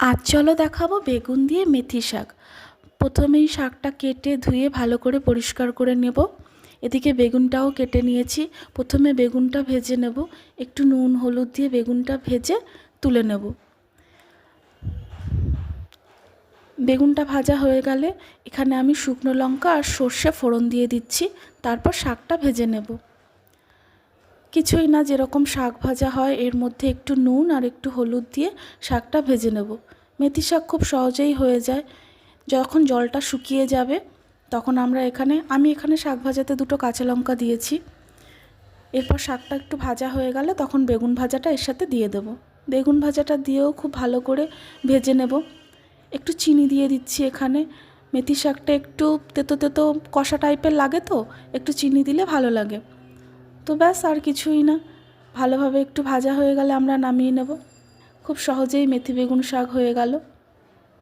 আজ চলো দেখাবো বেগুন দিয়ে মেথি শাক। প্রথমেই শাকটা কেটে ধুয়ে ভালো করে পরিষ্কার করে নেব। এদিকে বেগুনটাও কেটে নিয়েছি। প্রথমে বেগুনটা ভেজে নেব, একটু নুন হলুদ দিয়ে বেগুনটা ভেজে তুলে নেব। বেগুনটা ভাজা হয়ে গেলে এখানে আমি শুকনো লঙ্কা আর সর্ষে ফোড়ন দিয়ে দিচ্ছি। তারপর শাকটা ভেজে নেব। কিছুই না, যেরকম শাক ভাজা হয় এর মধ্যে একটু নুন আর একটু হলুদ দিয়ে শাকটা ভেজে নেব। মেথি শাক খুব সহজেই হয়ে যায়। যখন জলটা শুকিয়ে যাবে তখন আমি এখানে শাক ভাজাতে 2টো কাঁচা লঙ্কা দিয়েছি। এরপর শাকটা একটু ভাজা হয়ে গেলে তখন বেগুন ভাজাটা এর সাথে দিয়ে দেব। বেগুন ভাজাটা দিয়েও খুব ভালো করে ভেজে নেব। একটু চিনি দিয়ে দিচ্ছি এখানে। মেথি শাকটা একটু তেতো তেতো কষা টাইপের লাগে, তো একটু চিনি দিলে ভালো লাগে। তো ব্যাস, আর কিছুই না। ভালোভাবে একটু ভাজা হয়ে গেলে আমরা নামিয়ে নেব। খুব সহজেই মেথি বেগুন শাক হয়ে গেল।